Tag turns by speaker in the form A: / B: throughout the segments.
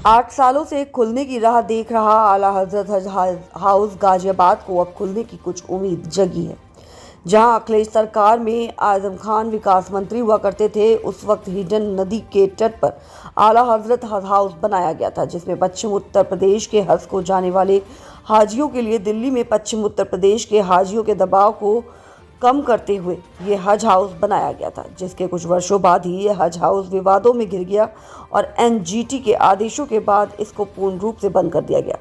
A: 8 सालों से खुलने की राह देख रहा आला हजरत हज हाउस गाजियाबाद को अब खुलने की कुछ उम्मीद जगी है। जहां अखिलेश सरकार में आजम खान विकास मंत्री हुआ करते थे, उस वक्त हिडन नदी के तट पर आला हजरत हज हाउस बनाया गया था, जिसमें पश्चिम उत्तर प्रदेश के हज को जाने वाले हाजियों के लिए दिल्ली में पश्चिम उत्तर प्रदेश के हाजियों के दबाव को कम करते हुए ये हज हाउस बनाया गया था, जिसके कुछ वर्षों बाद ही ये हज हाउस विवादों में घिर गया और एनजीटी के आदेशों के बाद इसको पूर्ण रूप से बंद कर दिया गया।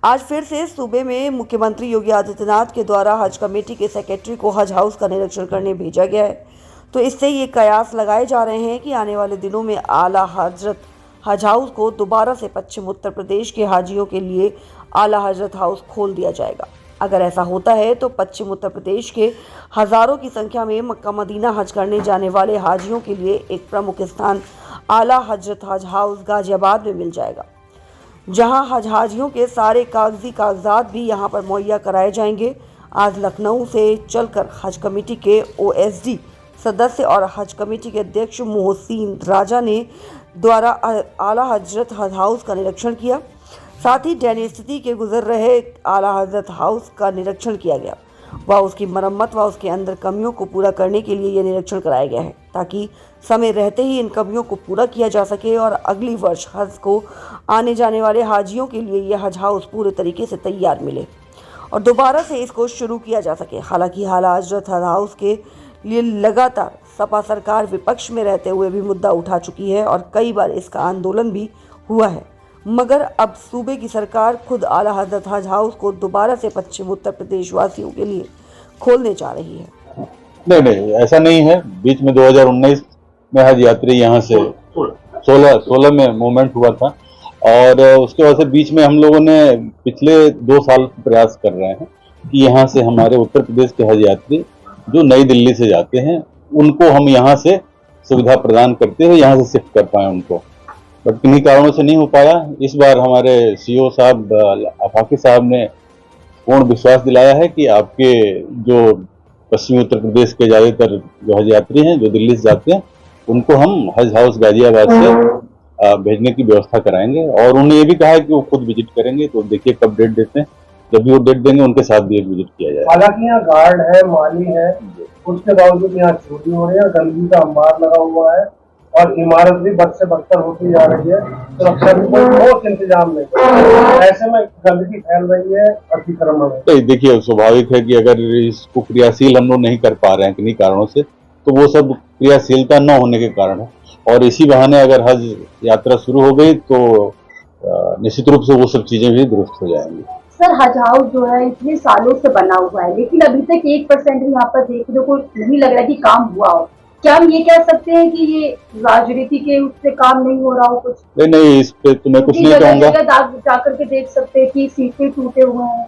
A: आज फिर से सूबे में मुख्यमंत्री योगी आदित्यनाथ के द्वारा हज कमेटी के सेक्रेटरी को हज हाउस का निरीक्षण करने भेजा गया है। तो इससे ये कयास लगाए जा रहे हैं कि आने वाले दिनों में आला हजरत हज हाउस को दोबारा से पश्चिम उत्तर प्रदेश के हाजियों के लिए आला हजरत हाउस खोल दिया जाएगा। अगर ऐसा होता है तो पश्चिम उत्तर प्रदेश के हजारों की संख्या में मक्का मदीना हज करने जाने वाले हाजियों के लिए एक प्रमुख स्थान आला हजरत हज हाउस गाजियाबाद में मिल जाएगा, जहां हज हाजियों के सारे कागजात भी यहां पर मुहैया कराए जाएंगे। आज लखनऊ से चलकर हज कमेटी के ओएसडी सदस्य और हज कमेटी के अध्यक्ष मोहसिन राजा ने द्वारा आला हजरत हज हाउस का निरीक्षण किया। साथ ही दैनीय स्थिति के गुजर रहे आला हजरत हाउस का निरीक्षण किया गया व उसकी मरम्मत व उसके अंदर कमियों को पूरा करने के लिए यह निरीक्षण कराया गया है, ताकि समय रहते ही इन कमियों को पूरा किया जा सके और अगली वर्ष हज को आने जाने वाले हाजियों के लिए यह हज हाउस पूरे तरीके से तैयार मिले और दोबारा से इसको शुरू किया जा सके। हालांकि आला हजरत हज हाउस के लिए लगातार सपा सरकार विपक्ष में रहते हुए भी मुद्दा उठा चुकी है और कई बार इसका आंदोलन भी हुआ है, मगर अब सूबे की सरकार खुद आला हजरत हज हाउस को दोबारा से पश्चिम उत्तर प्रदेश वासियों के लिए खोलने जा रही है।
B: नहीं, ऐसा नहीं है। बीच में 2019 में हज यात्री यहाँ से 16 में मूवमेंट हुआ था और उसके वजह से बीच में हम लोगों ने पिछले 2 साल प्रयास कर रहे हैं कि यहाँ से हमारे उत्तर प्रदेश के हज यात्री जो नई दिल्ली से जाते हैं उनको हम यहाँ से सुविधा प्रदान करते हुए यहाँ से शिफ्ट कर पाए उनको, बट किन्हीं कारणों से नहीं हो पाया। इस बार हमारे सीओ साहब आफाकी साहब ने पूर्ण विश्वास दिलाया है कि आपके जो पश्चिमी उत्तर प्रदेश के ज़्यादातर जो हज यात्री हैं जो दिल्ली से जाते हैं उनको हम हज हाउस गाजियाबाद से भेजने की व्यवस्था कराएंगे और उन्होंने ये भी कहा है कि वो खुद विजिट करेंगे। तो देखिए कब डेट देते हैं, जब भी वो डेट देंगे उनके साथ भी एक विजिट किया जाएगा।
C: हालांकि यहाँ गार्ड है, माली है, उसके बावजूद यहाँ चोरी हो रही है, गंदगी का अंबार लगा हुआ है और इमारत भी बद से बदतर होती जा रही है। सुरक्षा भी कोई ठोस इंतजाम नहीं, ऐसे में गंदगी फैल रही है, अतिक्रमण है।
B: देखिए स्वाभाविक है कि अगर इसको क्रियाशील हम लोग नहीं कर पा रहे हैं किन्हीं कारणों से, तो वो सब क्रियाशीलता न होने के कारण है और इसी बहाने अगर हज यात्रा शुरू हो गई तो निश्चित रूप से वो सब चीजें भी दुरुस्त हो जाएंगी।
D: सर, हज हाउस जो है इतने सालों से बना हुआ है, लेकिन अभी तक 1% भी यहाँ पर देखने को नहीं लग रहा कि काम हुआ हो। क्या हम ये कह सकते हैं कि ये राजनीति के उससे काम नहीं हो रहा हो कुछ?
B: नहीं, इस पे तो मैं कुछ नहीं कहूँगा।
D: जाकर के देख सकते हैं कि सीटें टूटे हुए हैं।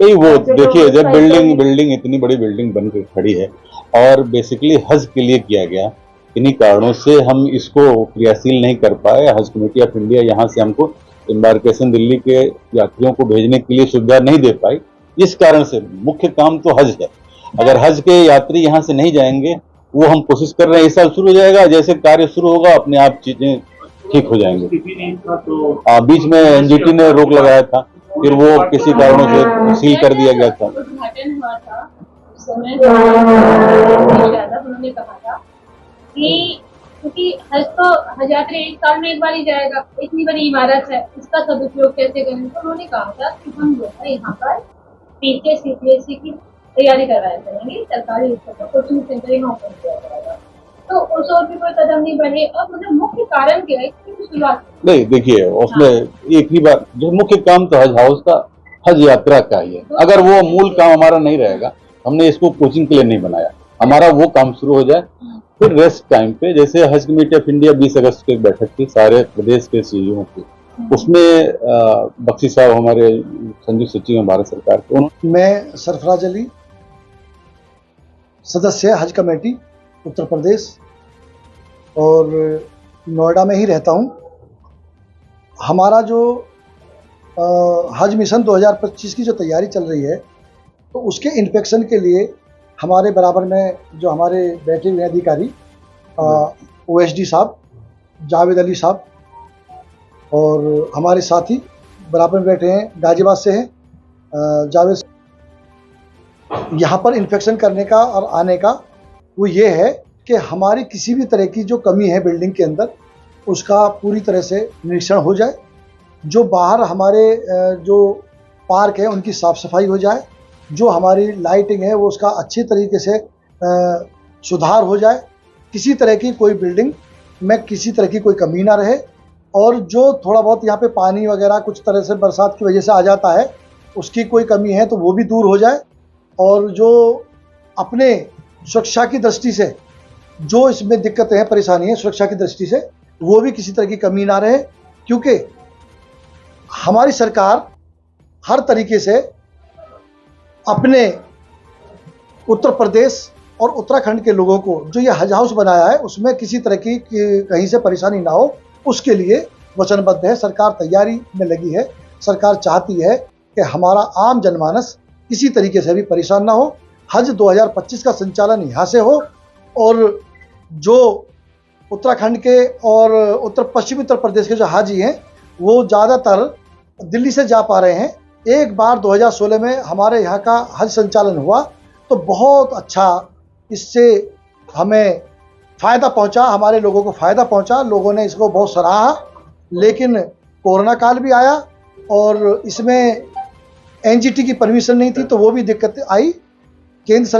B: नहीं, वो देखिए जब बिल्डिंग इतनी बड़ी बिल्डिंग बन के खड़ी है और बेसिकली हज के लिए किया गया, इन्हीं कारणों से हम इसको क्रियाशील नहीं कर पाए। हज कमेटी ऑफ इंडिया यहाँ से हमको एम्बार्केशन दिल्ली के यात्रियों को भेजने के लिए सुविधा नहीं दे पाई। इस कारण से मुख्य काम तो हज है। अगर हज के यात्री यहाँ से नहीं जाएंगे, वो हम कोशिश कर रहे हैं, इस साल शुरू हो जाएगा, जैसे कार्य शुरू होगा अपने आप चीजें ठीक हो जाएंगे। बीच में एनजीटी ने रोक लगाया था, फिर वो किसी कारणों से सील कर दिया गया था।
E: उद्घाटन हुआ था उस समय उन्होंने कहा था कि क्योंकि हज यात्री 1 साल में एक बार ही जाएगा, इतनी बड़ी इमारत है, इसका सदुपयोग कैसे करें। तो उन्होंने कहा था कि हम जो है यहाँ पर पीके सीपीएससी की तैयारी करवाया करेंगे, सरकारी स्तर पर कोचिंग सेंटर यहाँ ओपन किया जाएगा। तो उस ओर भी कोई कदम नहीं बढ़े और मतलब मुख्य कारण क्या है कि शुरुआत नहीं। देखिए
B: उसमें एक ही बात, जो मुख्य काम तो हज हाउस का हज यात्रा का ही है। अगर वो मूल काम हमारा नहीं रहेगा, हमने इसको कोचिंग के लिए नहीं बनाया, हमारा वो काम शुरू हो जाए, फिर रेस्ट टाइम पे जैसे हज कमेटी ऑफ इंडिया 20 अगस्त की बैठक थी सारे प्रदेश के सीईओ की, उसमें बख्शी साहब हमारे संयुक्त सचिव हैं भारत सरकार के।
C: मैं सरफराज अली, सदस्य हज कमेटी उत्तर प्रदेश और नोएडा में ही रहता हूं। हमारा जो हज मिशन 2025 की जो तैयारी चल रही है, तो उसके इंस्पेक्शन के लिए हमारे बराबर में जो हमारे बैठे हुए अधिकारी ओएसडी साहब, जावेद अली साहब और हमारे साथी बराबर में बैठे हैं, गाजियाबाद से हैं जावेद। यहाँ पर इन्फेक्शन करने का और आने का वो ये है कि हमारी किसी भी तरह की जो कमी है बिल्डिंग के अंदर उसका पूरी तरह से निरीक्षण हो जाए, जो बाहर हमारे जो पार्क है उनकी साफ़ सफाई हो जाए, जो हमारी लाइटिंग है वो उसका अच्छी तरीके से सुधार हो जाए, किसी तरह की कोई बिल्डिंग में किसी तरह की कोई कमी ना रहे, और जो थोड़ा बहुत यहाँ पे पानी वगैरह कुछ तरह से बरसात की वजह से आ जाता है उसकी कोई कमी है तो वो भी दूर हो जाए, और जो अपने सुरक्षा की दृष्टि से जो इसमें दिक्कतें हैं, परेशानी है सुरक्षा की दृष्टि से, वो भी किसी तरह की कमी ना रहे, क्योंकि हमारी सरकार हर तरीके से अपने उत्तर प्रदेश और उत्तराखंड के लोगों को जो ये हज हाउस बनाया है उसमें किसी तरह की कहीं से परेशानी ना हो, उसके लिए वचनबद्ध है। सरकार तैयारी में लगी है। सरकार चाहती है कि हमारा आम जनमानस किसी तरीके से भी परेशान ना हो। हज 2025 का संचालन यहाँ से हो, और जो उत्तराखंड के और उत्तर पश्चिमी उत्तर प्रदेश के जो हाजी हैं वो ज़्यादातर दिल्ली से जा पा रहे हैं। एक बार 2016 में हमारे यहाँ का हज संचालन हुआ तो बहुत अच्छा इससे हमें फ़ायदा पहुँचा, हमारे लोगों को फ़ायदा पहुँचा, लोगों ने इसको बहुत सराहा। लेकिन कोरोना काल भी आया और इसमें एनजीटी की परमिशन नहीं थी तो वो भी दिक्कत आई। केंद्र